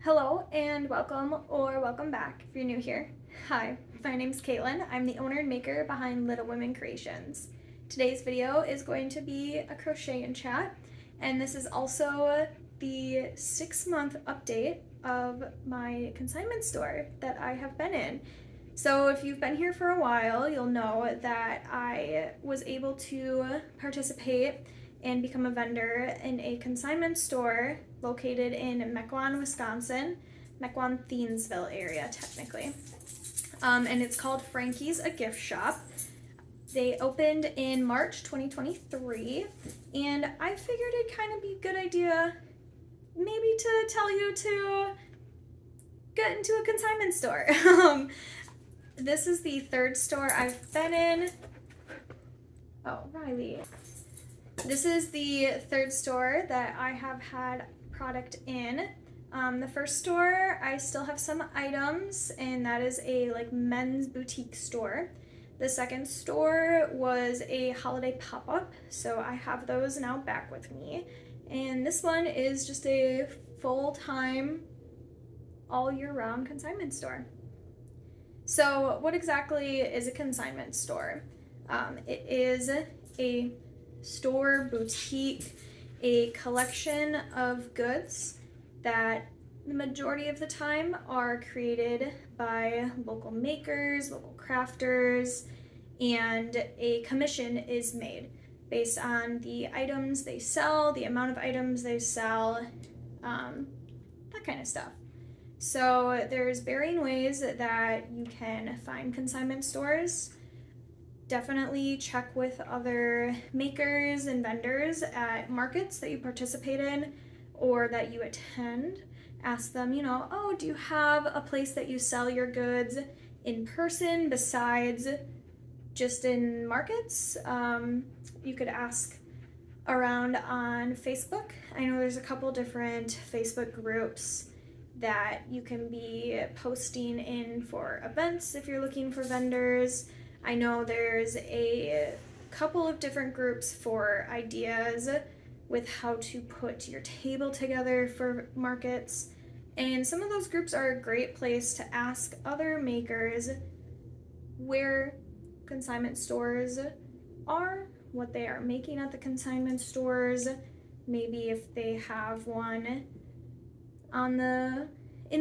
Hello and welcome or welcome back if you're new here. Hi, my name's Caitlin. I'm the owner and maker behind Little Women Creations. Today's video is going to be a crochet and chat, and this is also the 6-month update of my consignment store that I have been in. So if you've been here for a while, you'll know that I was able to participate and become a vendor in a consignment store located in Mequon, Wisconsin, Mequon, Thiensville area technically. And it's called Frankie's a Gift Shop. They opened in March 2023, and I figured it'd kind of be a good idea maybe to tell you to get into a consignment store. This is the third store I've been in. Oh, Riley. This is the third store that I have had product in. The first store, I still have some items, and that is a men's boutique store. The second store was a holiday pop-up, so I have those now back with me. And this one is just a full-time, all year round consignment store. So what exactly is a consignment store? It is a store, boutique, a collection of goods that the majority of the time are created by local makers, local crafters, and a commission is made based on the items they sell, the amount of items they sell, that kind of stuff. So there's varying ways that you can find consignment stores. Definitely check with other makers and vendors at markets that you participate in or that you attend. Ask them, oh, do you have a place that you sell your goods in person besides just in markets? You could ask around on Facebook. I know there's a couple different Facebook groups that you can be posting in for events if you're looking for vendors. I know there's a couple of different groups for ideas with how to put your table together for markets. And some of those groups are a great place to ask other makers where consignment stores are, what they are making at the consignment stores, maybe if they have one in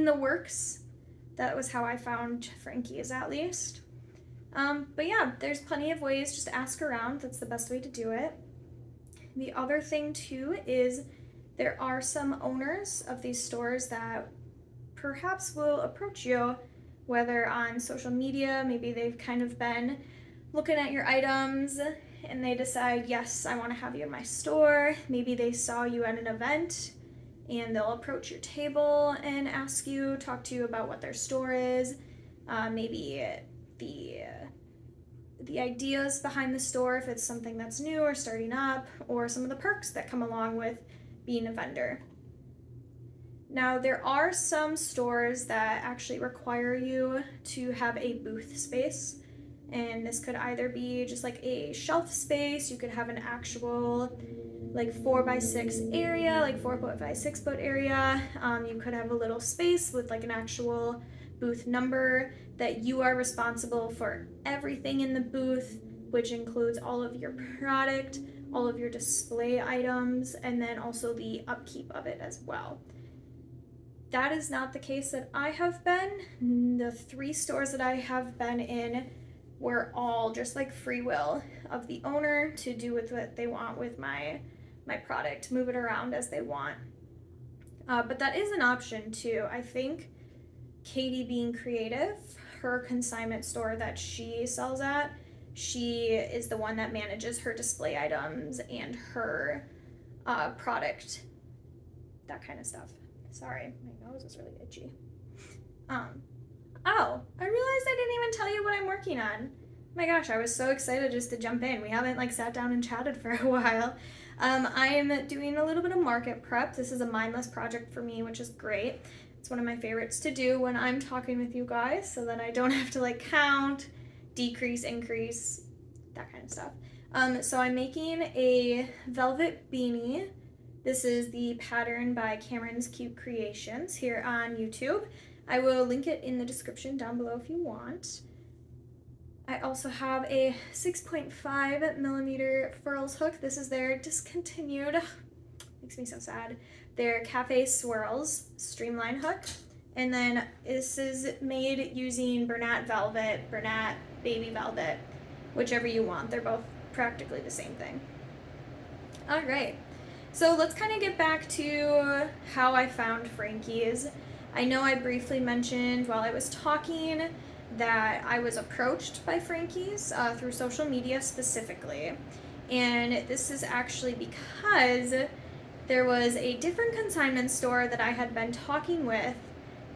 the works. That was how I found Frankie's, at least. But yeah, there's plenty of ways, just ask around. That's the best way to do it. The other thing too is there are some owners of these stores that perhaps will approach you, whether on social media, maybe they've kind of been looking at your items and they decide, yes, I want to have you in my store. Maybe they saw you at an event and they'll approach your table and ask you, talk to you about what their store is, maybe the ideas behind the store, if it's something that's new or starting up, or some of the perks that come along with being a vendor. Now, there are some stores that actually require you to have a booth space, and this could either be just like a shelf space, you could have an actual 4x6 area, 4 foot by 6 foot area. You could have a little space with an actual booth number that you are responsible for everything in the booth, which includes all of your product, all of your display items, and then also the upkeep of it as well. That is not the case that I have been. The 3 stores that I have been in were all just free will of the owner to do with what they want with my product, move it around as they want. But that is an option too. I think Katie being creative, her consignment store that she sells at, she is the one that manages her display items and her product, that kind of stuff. Sorry, my nose is really itchy. Oh, I realized I didn't even tell you what I'm working on. My gosh, I was so excited just to jump in. We haven't sat down and chatted for a while. I am doing a little bit of market prep. This is a mindless project for me, which is great. It's one of my favorites to do when I'm talking with you guys so that I don't have to count, decrease, increase, that kind of stuff. So I'm making a velvet beanie This is the pattern by Cameron's Cute Creations here on YouTube. I will link it in the description down below if you want. I also have a 6.5 millimeter furls hook. This is their discontinued, makes me so sad, their Cafe Swirls streamline hook. And then this is made using Bernat Velvet, Bernat Baby Velvet, whichever you want. They're both practically the same thing. All right, so let's kind of get back to how I found Frankie's. I know I briefly mentioned while I was talking that I was approached by Frankie's through social media specifically. And this is actually because there was a different consignment store that I had been talking with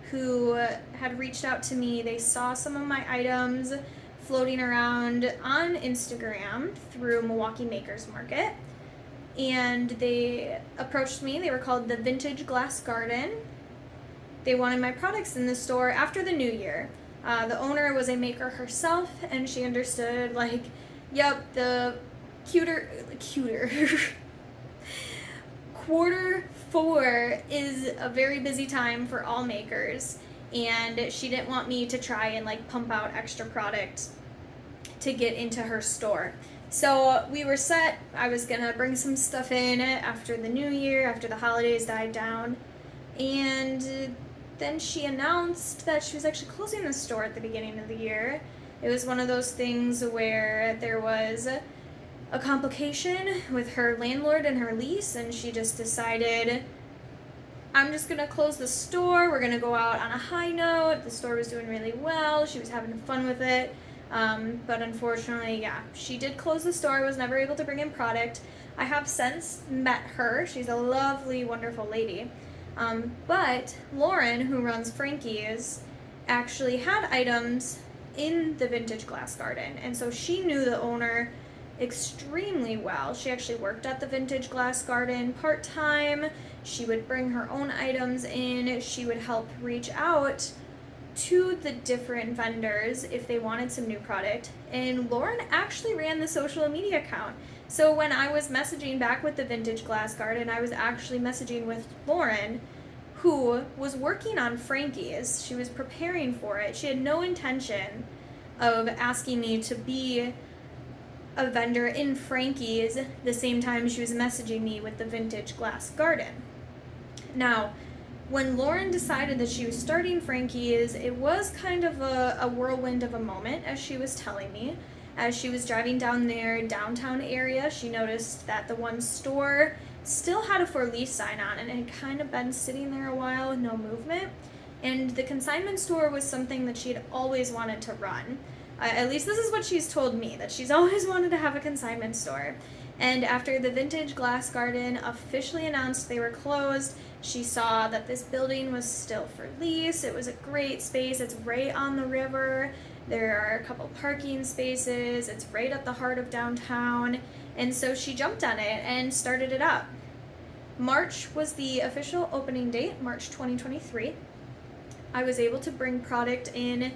who had reached out to me. They saw some of my items floating around on Instagram through Milwaukee Makers Market. And they approached me. They were called the Vintage Glass Garden. They wanted my products in the store after the new year. The owner was a maker herself, and she understood, like, yep, the quarter four is a very busy time for all makers, and she didn't want me to try and like pump out extra product to get into her store. So we were set. I was gonna bring some stuff in after the new year, after the holidays died down, and then she announced that she was actually closing the store at the beginning of the year. It was one of those things where there was a complication with her landlord and her lease, and she just decided, I'm just gonna close the store. We're gonna go out on a high note. The store was doing really well. She was having fun with it. But unfortunately, yeah, she did close the store. I was never able to bring in product. I have since met her. She's a lovely, wonderful lady. But Lauren, who runs Frankie's, actually had items in the Vintage Glass Garden. And so she knew the owner extremely well. She actually worked at the Vintage Glass Garden part-time. She would bring her own items in. She would help reach out to the different vendors if they wanted some new product. And Lauren actually ran the social media account. So when I was messaging back with the Vintage Glass Garden, I was actually messaging with Lauren, who was working on Frankie's. She was preparing for it. She had no intention of asking me to be a vendor in Frankie's the same time she was messaging me with the Vintage Glass Garden. Now, when Lauren decided that she was starting Frankie's, it was kind of a whirlwind of a moment, as she was telling me. As she was driving down their downtown area, she noticed that the one store still had a for lease sign on, and it had kind of been sitting there a while with no movement. And the consignment store was something that she had always wanted to run. At least this is what she's told me, that she's always wanted to have a consignment store. And after the Vintage Glass Garden officially announced they were closed, she saw that this building was still for lease. It was a great space. It's right on the river. There are a couple parking spaces. It's right at the heart of downtown. And so she jumped on it and started it up. March was the official opening date, March 2023. I was able to bring product in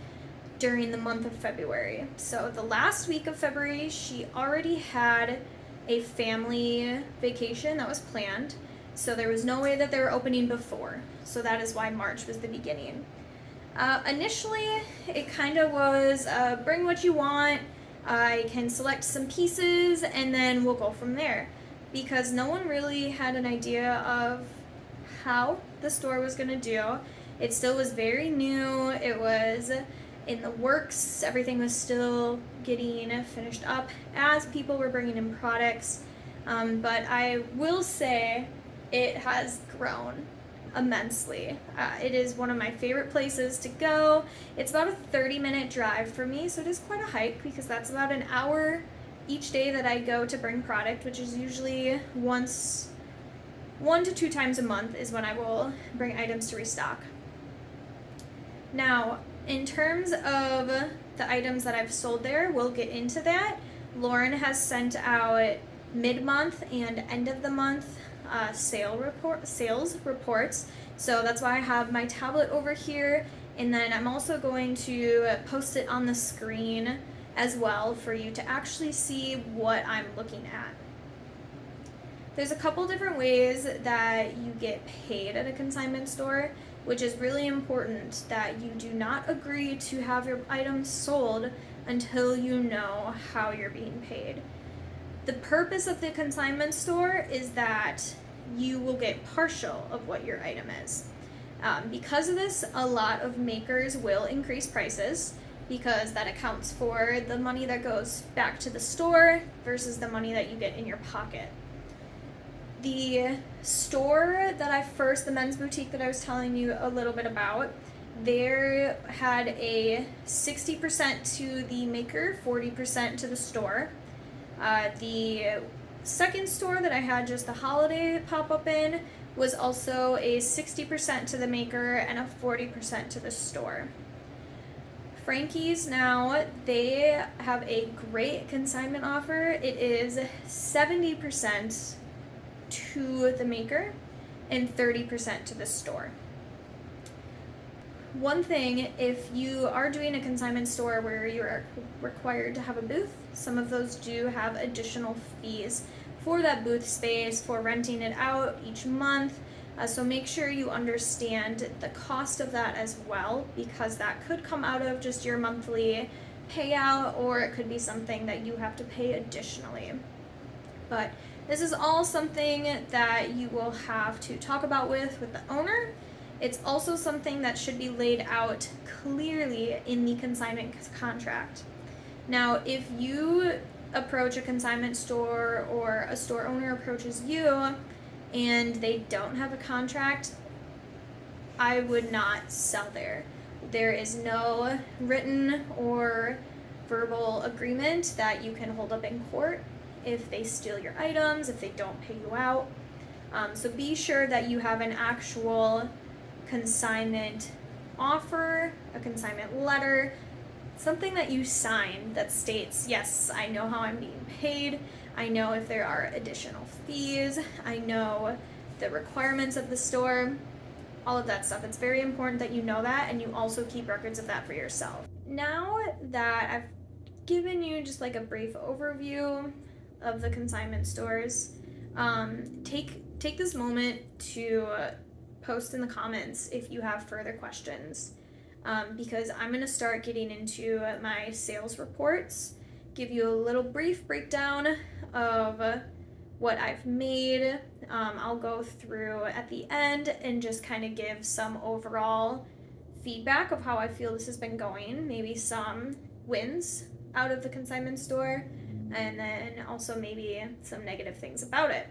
during the month of February. So the last week of February, she already had a family vacation that was planned. So there was no way that they were opening before. So that is why March was the beginning. Initially, it kind of was bring what you want. I can select some pieces and then we'll go from there. Because no one really had an idea of how the store was going to do. It still was very new. It was in the works. Everything was still getting finished up as people were bringing in products. But I will say it has grown immensely. It is one of my favorite places to go. It's about a 30-minute drive for me, so it is quite a hike because that's about an hour each day that I go to bring product, which is usually 1 to 2 times a month is when I will bring items to restock. Now, in terms of the items that I've sold there, we'll get into that. Lauren has sent out mid-month and end of the month sales reports. So that's why I have my tablet over here, and then I'm also going to post it on the screen as well for you to actually see what I'm looking at. There's a couple different ways that you get paid at a consignment store, which is really important that you do not agree to have your items sold until you know how you're being paid. The purpose of the consignment store is that you will get partial of what your item is. Because of this, a lot of makers will increase prices because that accounts for the money that goes back to the store versus the money that you get in your pocket. The store that the men's boutique that I was telling you a little bit about, they had a 60% to the maker, 40% to the store. The second store that I had just the holiday pop-up in was also a 60% to the maker and a 40% to the store. Frankie's now, they have a great consignment offer. It is 70% to the maker and 30% to the store. One thing, if you are doing a consignment store where you are required to have a booth, some of those do have additional fees for that booth space, for renting it out each month. So make sure you understand the cost of that as well, because that could come out of just your monthly payout, or it could be something that you have to pay additionally. But this is all something that you will have to talk about with the owner. It's also something that should be laid out clearly in the consignment contract. Now, if you approach a consignment store or a store owner approaches you and they don't have a contract, I would not sell there. There is no written or verbal agreement that you can hold up in court if they steal your items, if they don't pay you out. So be sure that you have an actual consignment offer, a consignment letter, something that you sign that states, yes, I know how I'm being paid, I know if there are additional fees, I know the requirements of the store, all of that stuff. It's very important that you know that, and you also keep records of that for yourself. Now that I've given you just like a brief overview of the consignment stores, take this moment to post in the comments if you have further questions, because I'm going to start getting into my sales reports, give you a little brief breakdown of what I've made. I'll go through at the end and just kind of give some overall feedback of how I feel this has been going, maybe some wins out of the consignment store, and then also maybe some negative things about it.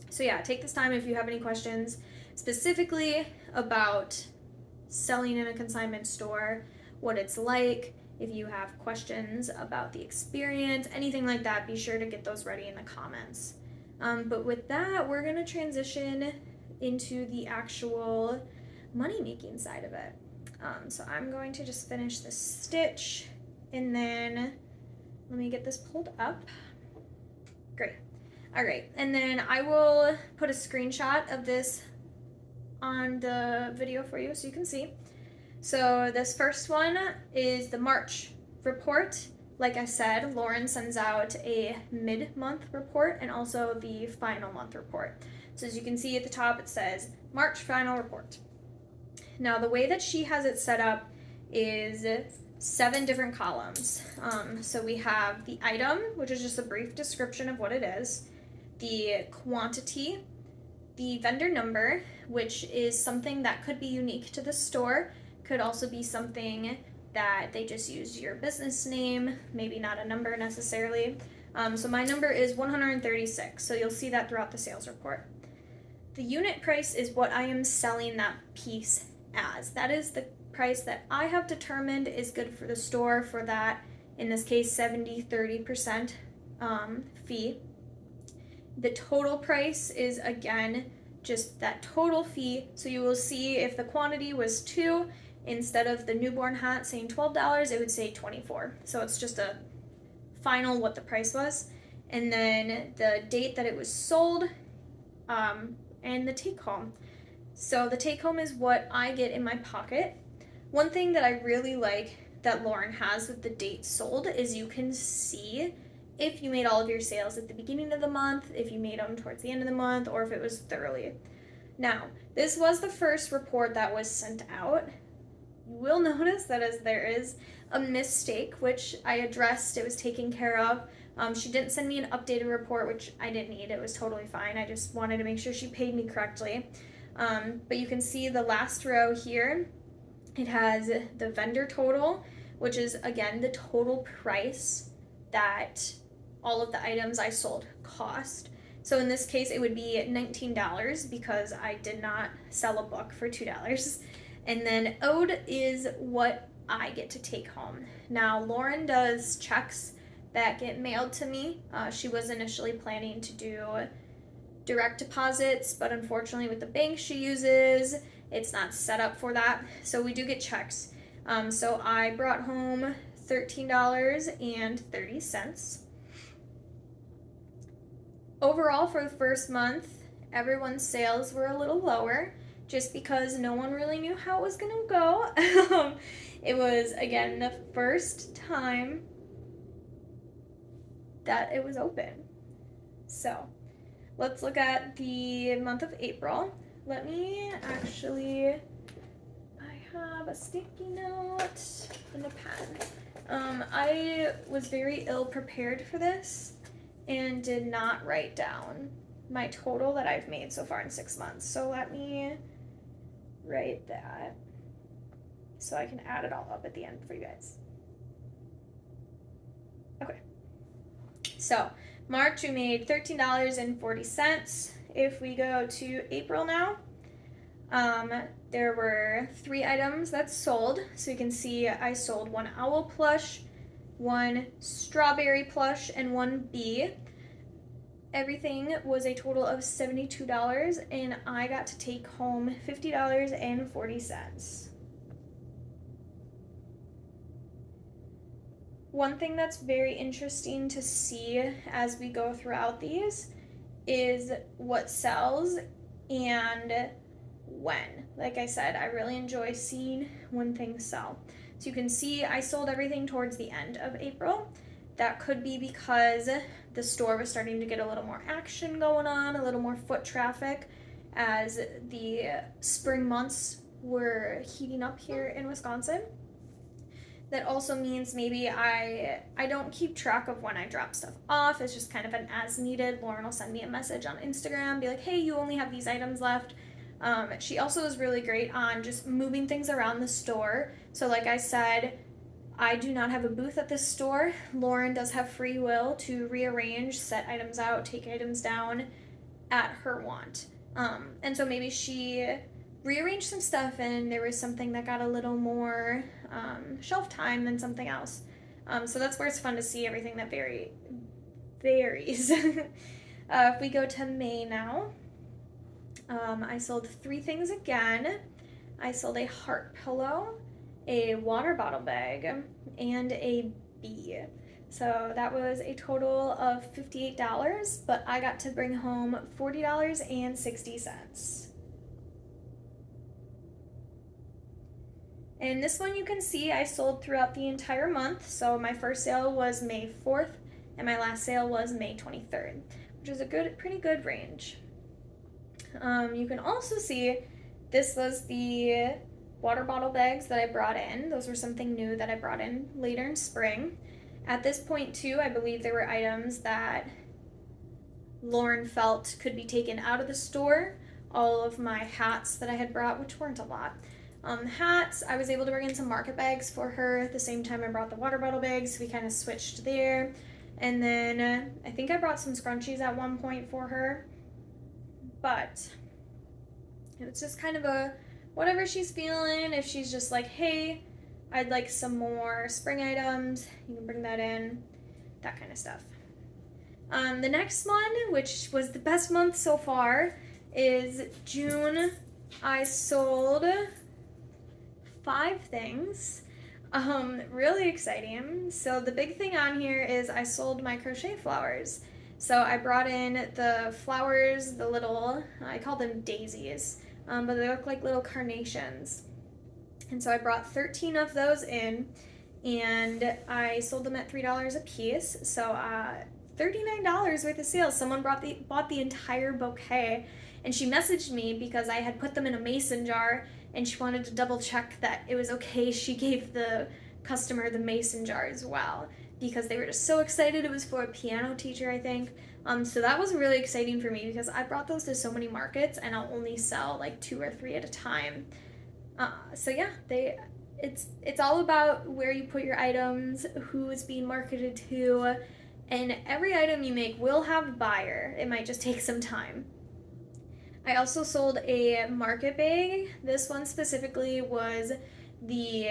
So yeah, take this time if you have any questions specifically about selling in a consignment store, what it's like. If you have questions about the experience, anything like that, be sure to get those ready in the comments. But with that, we're going to transition into the actual money-making side of it. So I'm going to just finish this stitch, and then let me get this pulled up. Great. All right, and then I will put a screenshot of this on the video for you so you can see. So this first one is the March report. Like I said, Lauren sends out a mid-month report and also the final month report. So as you can see at the top, it says March final report. Now the way that she has it set up is 7 different columns. So we have the item, which is just a brief description of what it is, the quantity, the vendor number, which is something that could be unique to the store, could also be something that they just use your business name, maybe not a number necessarily. So my number is 136, so you'll see that throughout the sales report. The unit price is what I am selling that piece as. That is the price that I have determined is good for the store for that, in this case, 70-30% fee. The total price is, again, just that total fee. So you will see if the quantity was 2, instead of the newborn hat saying $12, it would say $24. So it's just a final what the price was. And then the date that it was sold, and the take home. So the take home is what I get in my pocket. One thing that I really like that Lauren has with the date sold is you can see if you made all of your sales at the beginning of the month, if you made them towards the end of the month, or if it was thoroughly. Now, this was the first report that was sent out. You will notice that as there is a mistake, which I addressed, it was taken care of. She didn't send me an updated report, which I didn't need. It was totally fine. I just wanted to make sure she paid me correctly. But you can see the last row here. It has the vendor total, which is, again, the total price that all of the items I sold cost. So in this case, it would be $19 because I did not sell a book for $2. And then owed is what I get to take home. Now, Lauren does checks that get mailed to me. She was initially planning to do direct deposits, but unfortunately with the bank she uses, it's not set up for that. So we do get checks. So I brought home $13.30. Overall, for the first month, everyone's sales were a little lower just because no one really knew how it was going to go. It was, again, the first time that it was open. So let's look at the month of April. Let me actually, I have a sticky note and a pen. I was very ill prepared for this and did not write down my total that I've made so far in 6 months. So let me write that so I can add it all up at the end for you guys. Okay. So March we made $13.40. If we go to April now, there were 3 items that sold. So you can see I sold 1 owl plush, 1 strawberry plush, and 1 bee. Everything was a total of $72, and I got to take home $50.40. One thing that's very interesting to see as we go throughout these is what sells and when. Like I said, I really enjoy seeing when things sell. So you can see I sold everything towards the end of April. That could be because the store was starting to get a little more action going on, a little more foot traffic as the spring months were heating up here in Wisconsin. That also means maybe I don't keep track of when I drop stuff off. It's just kind of an as needed. Lauren will send me a message on Instagram, be like, hey, you only have these items left. She also is really great on just moving things around the store. So like I said, I do not have a booth at this store. Lauren does have free will to rearrange, set items out, take items down at her want. And so maybe she rearranged some stuff and there was something that got a little more shelf time than something else. So that's where it's fun to see everything that varies. If we go to May now, I sold 3 things again. I sold a heart pillow, a water bottle bag, and a bee. So that was a total of $58, but I got to bring home $40.60. And this one you can see I sold throughout the entire month. So my first sale was May 4th, and my last sale was May 23rd, which is a pretty good range. You can also see this was the water bottle bags that I brought in. Those were something new that I brought in later in spring. At this point too, I believe there were items that Lauren felt could be taken out of the store. All of my hats that I had brought, which weren't a lot. Hats, I was able to bring in some market bags for her at the same time I brought the water bottle bags, so we kind of switched there. And then I think I brought some scrunchies at one point for her. But it's just kind of a whatever she's feeling. If she's just like, hey, I'd like some more spring items, you can bring that in, that kind of stuff. The next one, which was the best month so far, is June. I sold 5 things. Really exciting. So the big thing on here is I sold my crochet flowers. So I brought in the flowers, the little, I call them daisies, but they look like little carnations. And so I brought 13 of those in, and I sold them at $3 a piece. So $39 worth of sales. Someone bought the entire bouquet, and she messaged me because I had put them in a mason jar, and she wanted to double check that it was okay. She gave the customer the mason jar as well because they were just so excited. It was for a piano teacher, I think. So that was really exciting for me because I brought those to so many markets, and I'll only sell like 2 or 3 at a time. So yeah, it's all about where you put your items, who it's being marketed to, and every item you make will have a buyer. It might just take some time. I also sold a market bag. This one specifically was the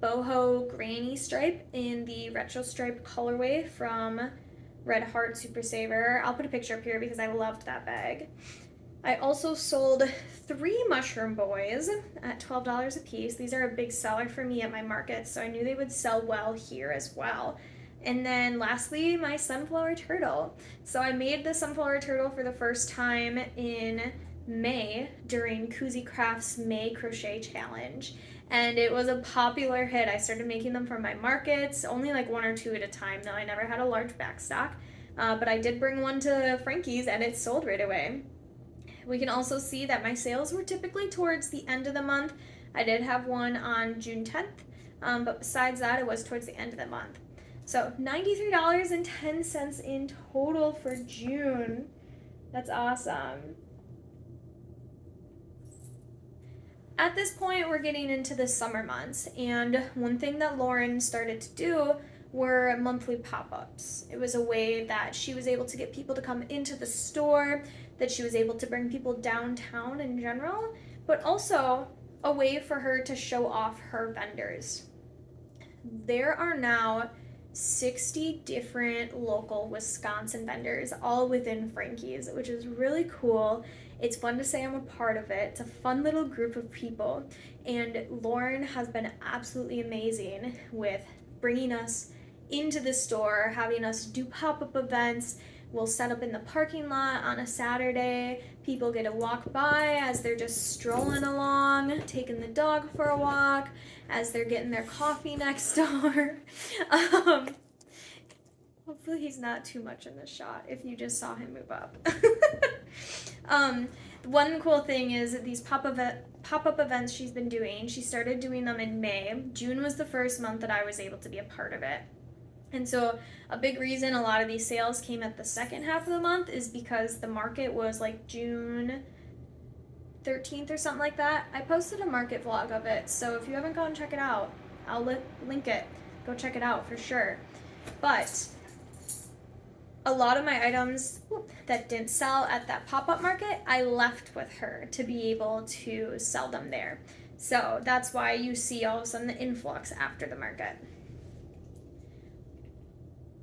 boho granny stripe in the retro stripe colorway from Red Heart Super Saver. I'll put a picture up here because I loved that bag. I also sold 3 mushroom boys at $12 a piece. These are a big seller for me at my market, so I knew they would sell well here as well. And then lastly, my sunflower turtle. So I made the sunflower turtle for the first time in May during Koozie Craft's May Crochet Challenge. And it was a popular hit. I started making them for my markets, only like 1 or 2 at a time though. I never had a large backstock. But I did bring one to Frankie's and it sold right away. We can also see that my sales were typically towards the end of the month. I did have one on June 10th, but besides that, it was towards the end of the month. So $93.10 in total for June. That's awesome. At this point, we're getting into the summer months, and one thing that Lauren started to do were monthly pop-ups. It was a way that she was able to get people to come into the store, that she was able to bring people downtown in general, but also a way for her to show off her vendors. There are now 60 different local Wisconsin vendors, all within Frankie's, which is really cool. It's fun to say I'm a part of it. It's a fun little group of people, and Lauren has been absolutely amazing with bringing us into the store, having us do pop-up events. We'll set up in the parking lot on a Saturday. People get to walk by as they're just strolling along, taking the dog for a walk, as they're getting their coffee next door. Hopefully he's not too much in this shot if you just saw him move up. One cool thing is these pop-up events she's been doing. She started doing them in May. June was the first month that I was able to be a part of it. And so a big reason a lot of these sales came at the second half of the month is because the market was like June 13th or something like that. I posted a market vlog of it, so if you haven't gone check it out, I'll link it. Go check it out for sure. But a lot of my items that didn't sell at that pop-up market, I left with her to be able to sell them there. So that's why you see all of a sudden the influx after the market.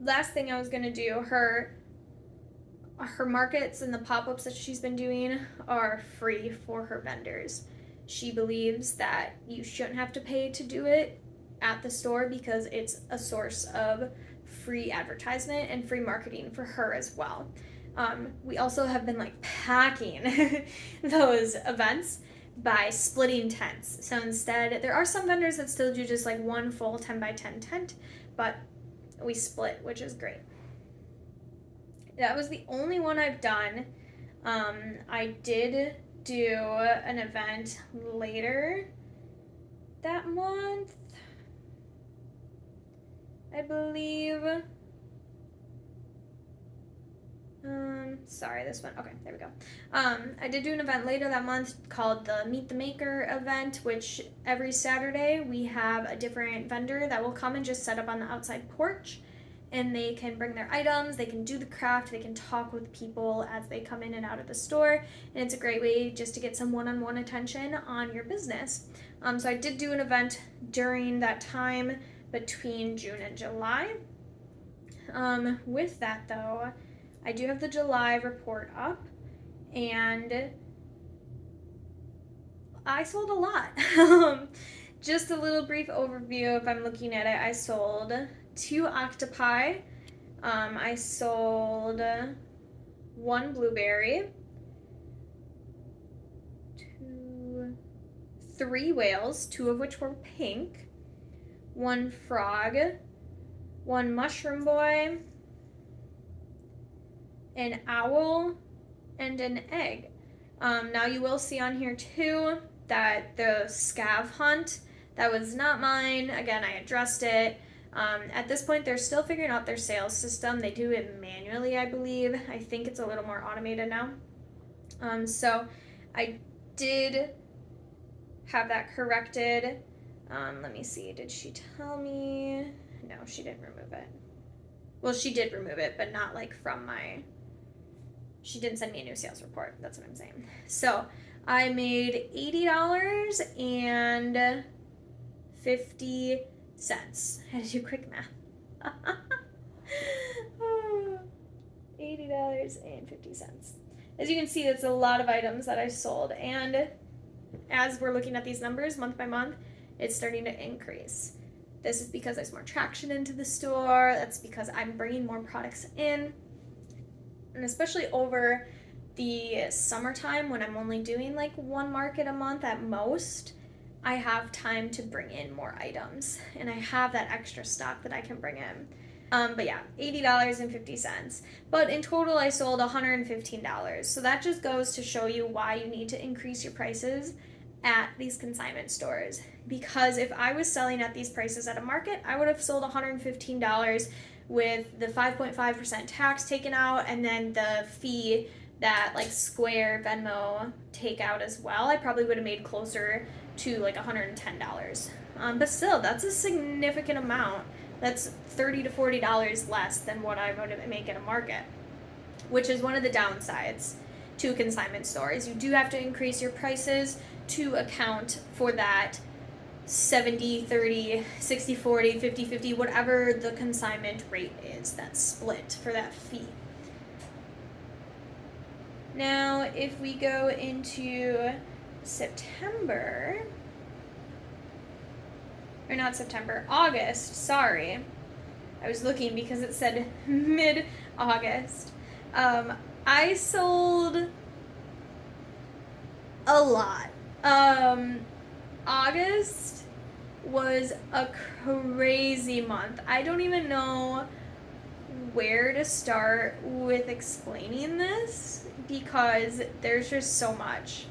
Last thing I was going to do, her markets and the pop-ups that she's been doing are free for her vendors. She believes that you shouldn't have to pay to do it at the store because it's a source of free advertisement and free marketing for her as well. We also have been like packing those events by splitting tents. So instead, there are some vendors that still do just like one full 10 by 10 tent, but we split, which is great. That was the only one I've done. I did do an event later that month, I believe. Sorry, this one. Okay, there we go. I did do an event later that month called the Meet the Maker event, which every Saturday we have a different vendor that will come and just set up on the outside porch, and they can bring their items, they can do the craft, they can talk with people as they come in and out of the store, and it's a great way just to get some one-on-one attention on your business. So I did do an event during that time between June and July. With that though, I do have the July report up, and I sold a lot. Just a little brief overview if I'm looking at it. I sold 2 octopi. I sold 1 blueberry, 3 whales, 2 of which were pink, one frog, one mushroom boy, an owl, and an egg. Now you will see on here too that the scav hunt, that was not mine. Again, I addressed it. At this point, they're still figuring out their sales system. They do it manually, I believe. I think it's a little more automated now. So I did have that corrected. Let me see. Did she tell me? No, she didn't remove it. Well, she did remove it, but not like from my... She didn't send me a new sales report. That's what I'm saying. So I made $80.50. I had to do quick math. $80.50. As you can see, it's a lot of items that I sold. And as we're looking at these numbers month by month, it's starting to increase. This is because there's more traction into the store. That's because I'm bringing more products in. And especially over the summertime when I'm only doing like one market a month at most, I have time to bring in more items. And I have that extra stock that I can bring in. But yeah, $80.50. But in total, I sold $115. So that just goes to show you why you need to increase your prices at these consignment stores. Because if I was selling at these prices at a market, I would have sold $115 with the 5.5% tax taken out, and then the fee that like Square, Venmo take out as well. I probably would have made closer to like $110. But still, that's a significant amount. That's $30 to $40 less than what I would make at a market, which is one of the downsides to consignment stores. You do have to increase your prices to account for that 70, 30, 60, 40, 50, 50, whatever the consignment rate is, that split for that fee. Now, if we go into September, or not September, August, sorry. I was looking because it said mid-August. I sold a lot. August was a crazy month. I don't even know where to start with explaining this because there's just so much.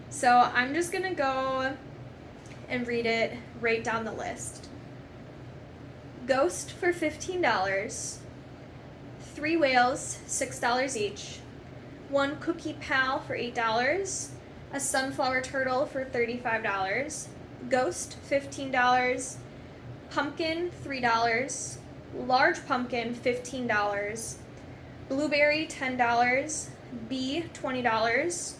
So I'm just gonna go and read it right down the list. Ghost for $15, 3 whales, $6 each, 1 cookie pal for $8, a sunflower turtle for $35, ghost $15, pumpkin $3, large pumpkin $15, blueberry $10, bee $20,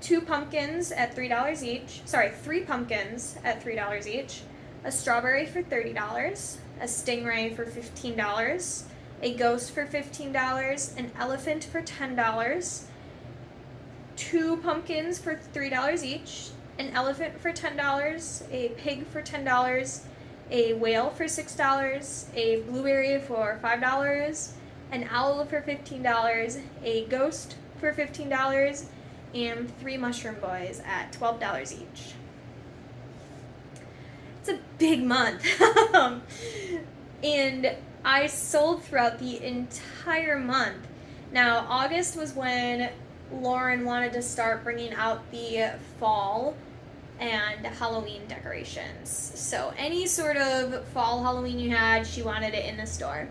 2 pumpkins at $3 each, 3 pumpkins at $3 each, a strawberry for $30, a stingray for $15, a ghost for $15, an elephant for $10, 2 pumpkins for $3 each, an elephant for $10, a pig for $10, a whale for $6, a blueberry for $5, an owl for $15, a ghost for $15, and 3 mushroom boys at $12 each. It's a big month. And I sold throughout the entire month. Now, August was when Lauren wanted to start bringing out the fall and Halloween decorations. So any sort of fall Halloween you had, she wanted it in the store.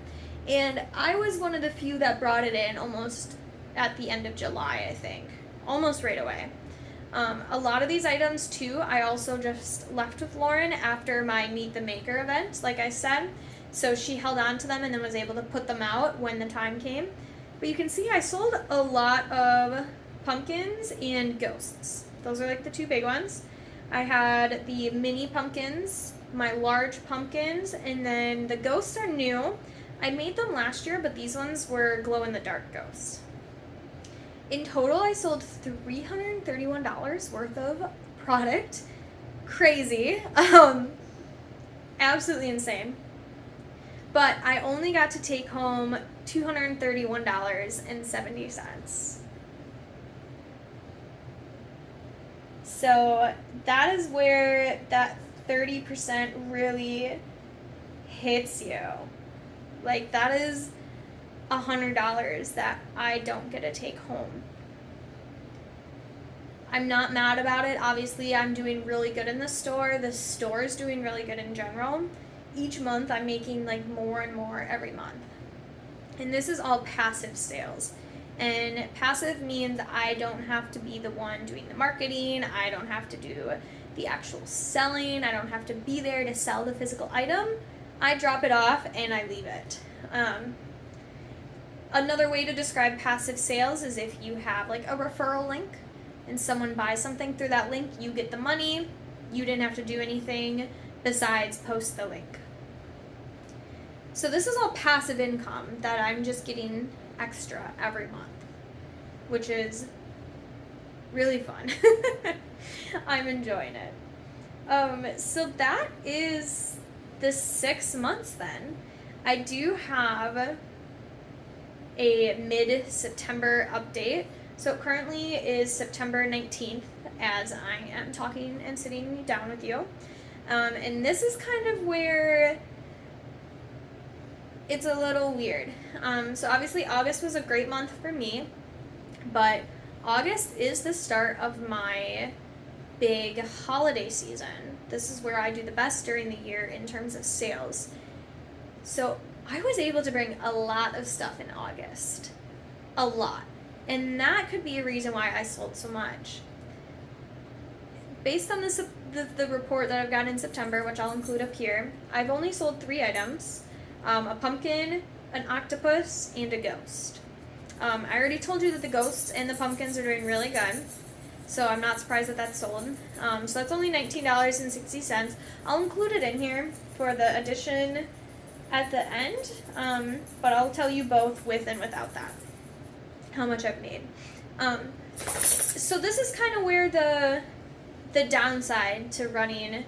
And I was one of the few that brought it in almost at the end of July, I think. Almost right away. A lot of these items too, I also just left with Lauren after my Meet the Maker event, like I said. So she held on to them and then was able to put them out when the time came. But you can see I sold a lot of pumpkins and ghosts. Those are like the 2 big ones. I had the mini pumpkins, my large pumpkins, and then the ghosts are new. I made them last year, but these ones were glow-in-the-dark ghosts. In total, I sold $331 worth of product. Crazy. Absolutely insane. But I only got to take home $231.70. So that is where that 30% really hits you. Like, that is $100 that I don't get to take home. I'm not mad about it. Obviously, I'm doing really good in the store. The store is doing really good in general. Each month, I'm making like more and more every month. And this is all passive sales. And passive means I don't have to be the one doing the marketing. I don't have to do the actual selling. I don't have to be there to sell the physical item. I drop it off and I leave it. Another way to describe passive sales is if you have like a referral link and someone buys something through that link, you get the money. You didn't have to do anything besides post the link. So this is all passive income that I'm just getting extra every month, which is really fun. I'm enjoying it. So that is the 6 months then. I do have a mid-September update. So it currently is September 19th as I am talking and sitting down with you. And this is kind of where it's a little weird. So obviously August was a great month for me, but August is the start of my big holiday season. This is where I do the best during the year in terms of sales. So I was able to bring a lot of stuff in August. A lot. And that could be a reason why I sold so much. Based on the report that I've gotten in September, which I'll include up here, I've only sold 3 items. A pumpkin, an octopus, and a ghost. I already told you that the ghosts and the pumpkins are doing really good, so I'm not surprised that that's sold. So that's only $19.60. I'll include it in here for the addition at the end, but I'll tell you both with and without that, how much I've made. So this is kind of where the downside to bringing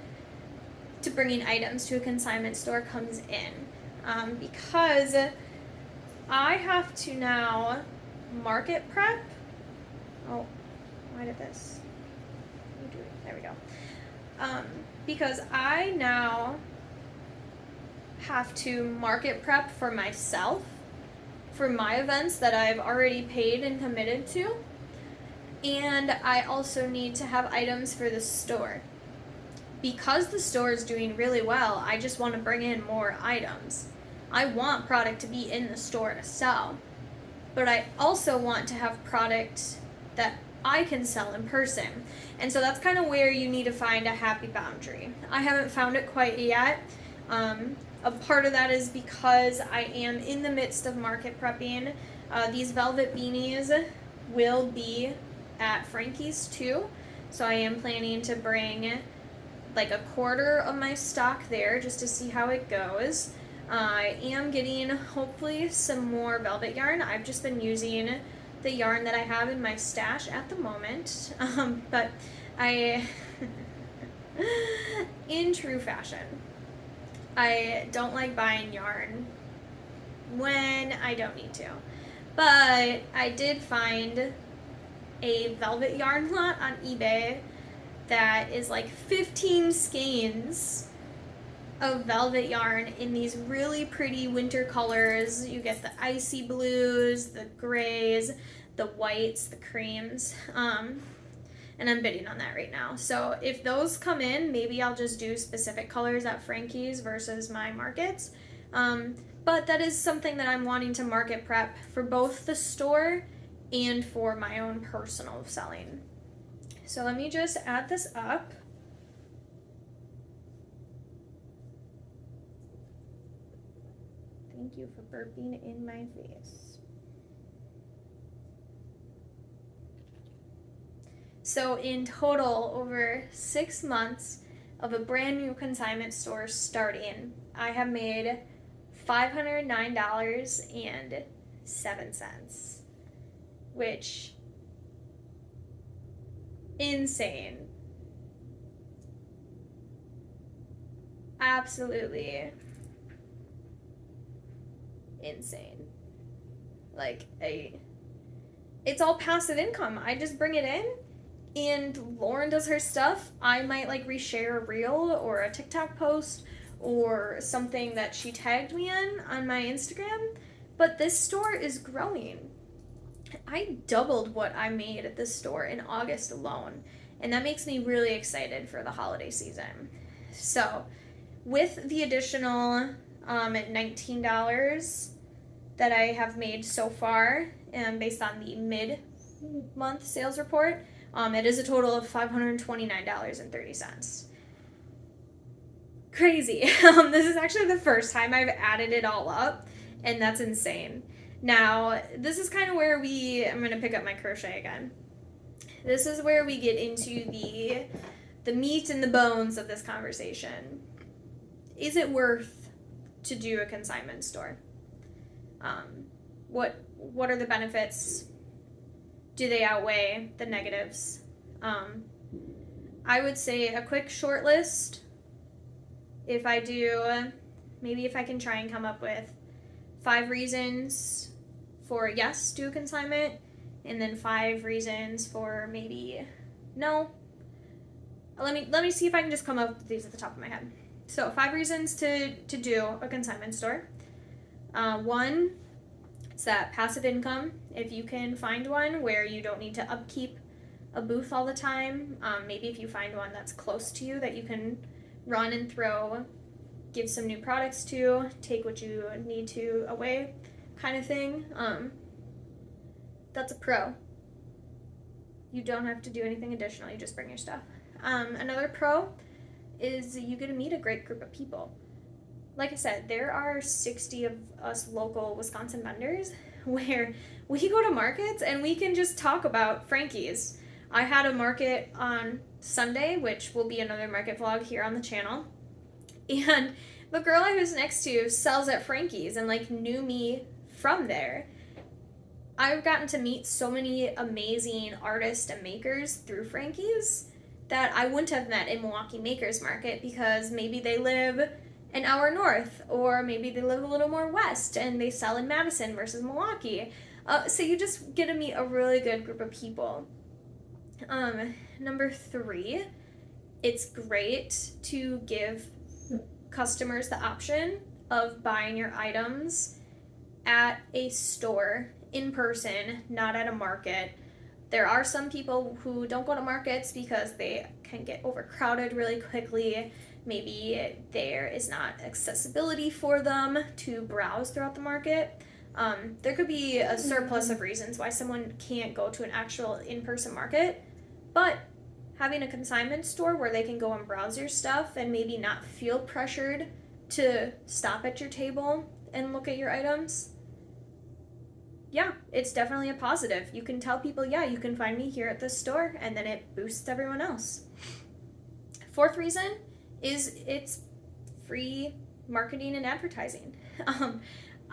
items to a consignment store comes in, because I have to now market prep. Oh, why did this? There we go. Because I now have to market prep for myself for my events that I've already paid and committed to. And I also need to have items for the store. Because the store is doing really well, I just want to bring in more items. I want product to be in the store to sell, but I also want to have product that I can sell in person. And so that's kind of where you need to find a happy boundary. I haven't found it quite yet. A part of that is because I am in the midst of market prepping. These velvet beanies will be at Frankie's too, so I am planning to bring like a quarter of my stock there just to see how it goes. I am getting hopefully some more velvet yarn. I've just been using the yarn that I have in my stash at the moment, but in true fashion, I don't like buying yarn when I don't need to. But I did find a velvet yarn lot on eBay that is like 15 skeins of velvet yarn in these really pretty winter colors. You get the icy blues, the grays, the whites, the creams. And I'm bidding on that right now. So if those come in, maybe I'll just do specific colors at Frankie's versus my markets. But that is something that I'm wanting to market prep for both the store and for my own personal selling. So let me just add this up. Thank you for burping in my face. So in total, over 6 months of a brand new consignment store starting, I have made $509.07, which insane. Absolutely insane. Like, it's all passive income. I just bring it in, and Lauren does her stuff. I might like reshare a reel or a TikTok post, or something that she tagged me in on my Instagram, but this store is growing. I doubled what I made at this store in August alone, and that makes me really excited for the holiday season. So with the additional $19 that I have made so far, based on the mid-month sales report, it is a total of $529.30. Crazy. This is actually the first time I've added it all up, and that's insane. Now, this is kind of where I'm going to pick up my crochet again. This is where we get into the meat and the bones of this conversation. Is it worth to do a consignment store? What are the benefits? Do they outweigh the negatives? I would say a quick short list. If I do, maybe if I can try and come up with 5 reasons for yes, do a consignment, and then 5 reasons for maybe no. Let me see if I can just come up with these at the top of my head. So 5 reasons to do a consignment store. 1, it's that passive income. If you can find one where you don't need to upkeep a booth all the time, maybe if you find one that's close to you that you can run and throw, give some new products to, take what you need to away, kind of thing. That's a pro. You don't have to do anything additional, you just bring your stuff. Another pro is you get to meet a great group of people. Like I said, there are 60 of us local Wisconsin vendors where we go to markets and we can just talk about Frankie's. I had a market on Sunday, which will be another market vlog here on the channel. And the girl I was next to sells at Frankie's and knew me from there. I've gotten to meet so many amazing artists and makers through Frankie's that I wouldn't have met in Milwaukee Makers Market because maybe they live an hour north, or maybe they live a little more west and they sell in Madison versus Milwaukee. So you just get to meet a really good group of people. Number 3, it's great to give customers the option of buying your items at a store in person, not at a market. There are some people who don't go to markets because they can get overcrowded really quickly. Maybe there is not accessibility for them to browse throughout the market. There could be a surplus of reasons why someone can't go to an actual in-person market, but having a consignment store where they can go and browse your stuff and maybe not feel pressured to stop at your table and look at your items, yeah, it's definitely a positive. You can tell people, yeah, you can find me here at this store, and then it boosts everyone else. 4th reason is it's free marketing and advertising.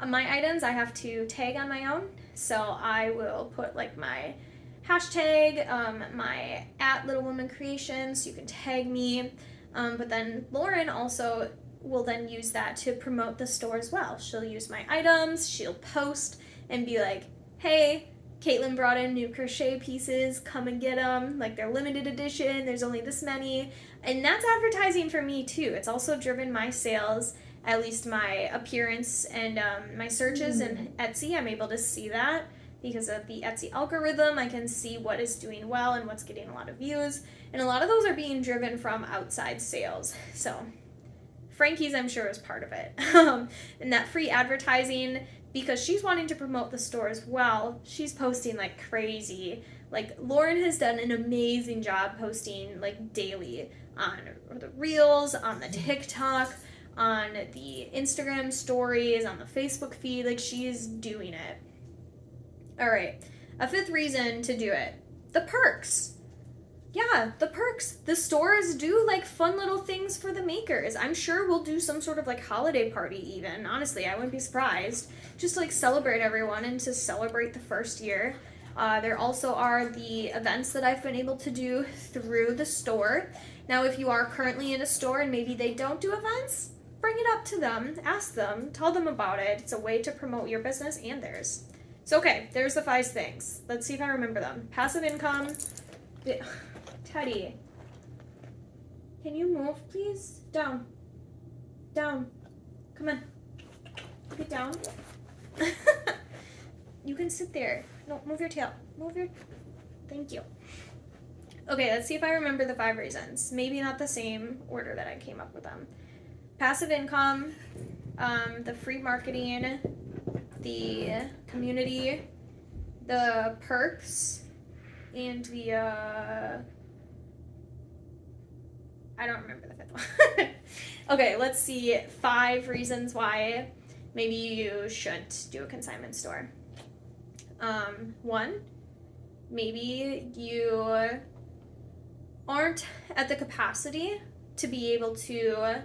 My items I have to tag on my own, so I will put my hashtag, my @LittleWomanCreations, you can tag me, but then Lauren also will then use that to promote the store as well. She'll use my items, she'll post and be like, hey, Caitlin brought in new crochet pieces, come and get them, they're limited edition, there's only this many, and that's advertising for me too. It's also driven my sales, at least my appearance and my searches in Etsy. I'm able to see that because of the Etsy algorithm. I can see what is doing well and what's getting a lot of views, and a lot of those are being driven from outside sales. So Frankie's, I'm sure, is part of it. And that free advertising, because she's wanting to promote the store as well, she's posting like crazy. Lauren has done an amazing job posting daily on the Reels, on the TikTok, on the Instagram stories, on the Facebook feed. She's doing it. All right, a 5th reason to do it: the perks. Yeah, the perks. The stores do fun little things for the makers. I'm sure we'll do some sort of holiday party even. Honestly, I wouldn't be surprised. Just to celebrate everyone and to celebrate the first year. There also are the events that I've been able to do through the store. Now, if you are currently in a store and maybe they don't do events, bring it up to them, ask them, tell them about it. It's a way to promote your business and theirs. So, okay, there's the 5 things. Let's see if I remember them. Passive income. Teddy, can you move, please? Down. Down. Come on. Get down. You can sit there. No, move your tail. Thank you. Okay, let's see if I remember the 5 reasons. Maybe not the same order that I came up with them. Passive income, the free marketing, the community, the perks, and the, I don't remember the 5th one. Okay, let's see 5 reasons why maybe you shouldn't do a consignment store. 1, maybe you aren't at the capacity to be able to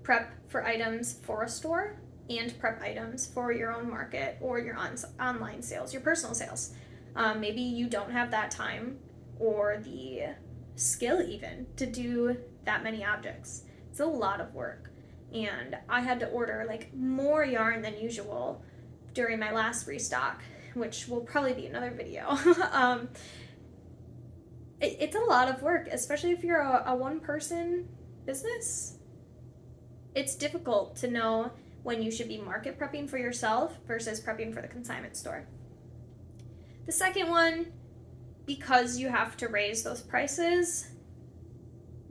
prep for items for a store and prep items for your own market or your online sales, your personal sales. Maybe you don't have that time or the skill even to do that many objects. It's a lot of work, and I had to order like more yarn than usual during my last restock, which will probably be another video. It's a lot of work, especially if you're a one-person business. It's difficult to know when you should be market prepping for yourself versus prepping for the consignment store. The second one, because you have to raise those prices,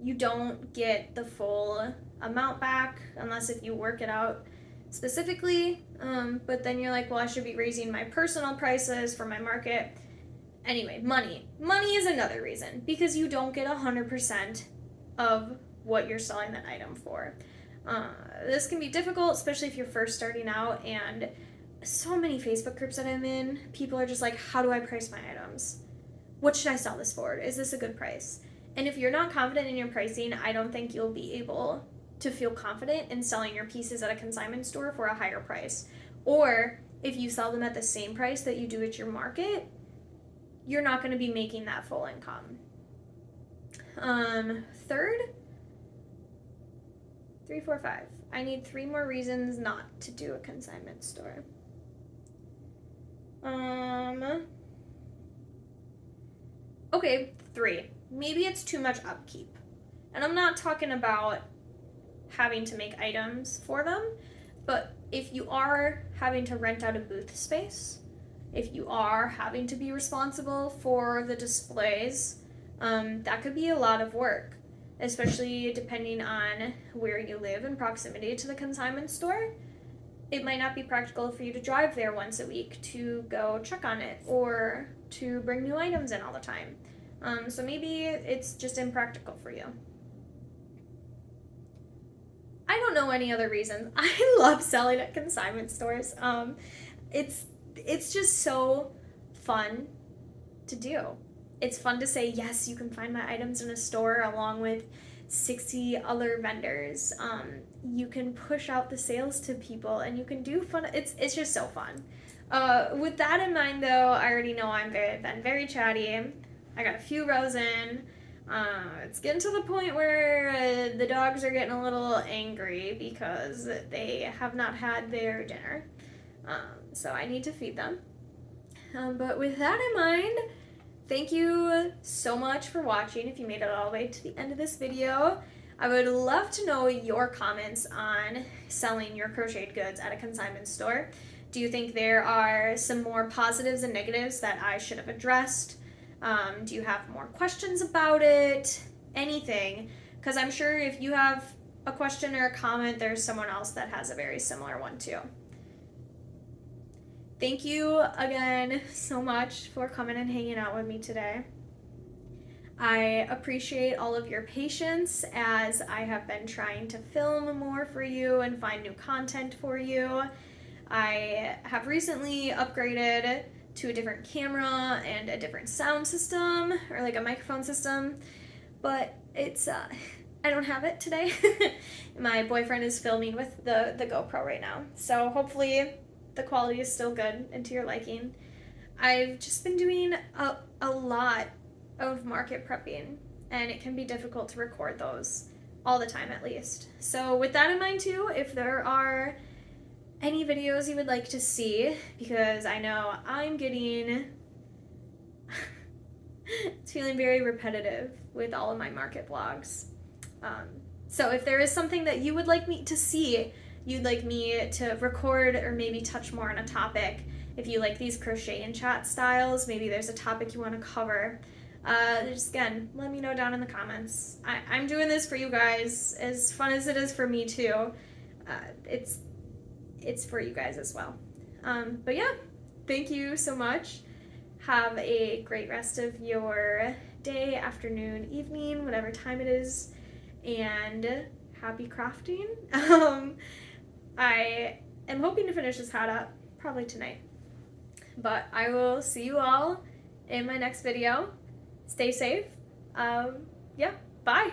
you don't get the full amount back unless if you work it out specifically. But then you're like, well, I should be raising my personal prices for my market. Anyway, money. Money is another reason, because you don't get 100% of what you're selling that item for. This can be difficult, especially if you're first starting out, and so many Facebook groups that I'm in, people are just like, how do I price my items? What should I sell this for? Is this a good price? And if you're not confident in your pricing, I don't think you'll be able to feel confident in selling your pieces at a consignment store for a higher price. Or if you sell them at the same price that you do at your market, you're not going to be making that full income. Third, 3, 4, 5. I need 3 more reasons not to do a consignment store. Okay, 3. Maybe it's too much upkeep. And I'm not talking about having to make items for them, but if you are having to rent out a booth space, if you are having to be responsible for the displays, that could be a lot of work, especially depending on where you live in proximity to the consignment store. It might not be practical for you to drive there once a week to go check on it or to bring new items in all the time. So maybe it's just impractical for you. I don't know any other reasons. I love selling at consignment stores. It's just so fun to do. It's fun to say, yes, you can find my items in a store along with 60 other vendors. You can push out the sales to people and you can do fun. It's just so fun. With that in mind, though, I already know I've been very chatty. I got a few rows in. It's getting to the point where the dogs are getting a little angry because they have not had their dinner. So I need to feed them. But with that in mind, thank you so much for watching. If you made it all the way to the end of this video, I would love to know your comments on selling your crocheted goods at a consignment store. Do you think there are some more positives and negatives that I should have addressed? Do you have more questions about it? Anything? Because I'm sure if you have a question or a comment, there's someone else that has a very similar one too. Thank you again so much for coming and hanging out with me today. I appreciate all of your patience as I have been trying to film more for you and find new content for you. I have recently upgraded to a different camera and a different sound system, or like a microphone system, but it's I don't have it today. My boyfriend is filming with the GoPro right now, so hopefully the quality is still good and to your liking. I've just been doing a lot of market prepping, and it can be difficult to record those all the time at least. So with that in mind too, if there are any videos you would like to see, because I know I'm getting it's feeling very repetitive with all of my market vlogs. So if there is something that you would like me to see, you'd like me to record or maybe touch more on a topic, if you like these crochet and chat styles, maybe there's a topic you want to cover, just again, let me know down in the comments. I'm doing this for you guys, as fun as it is for me too. It's for you guys as well. But yeah, thank you so much. Have a great rest of your day, afternoon, evening, whatever time it is, and happy crafting. I am hoping to finish this hat up probably tonight, but I will see you all in my next video. Stay safe. Yeah, bye.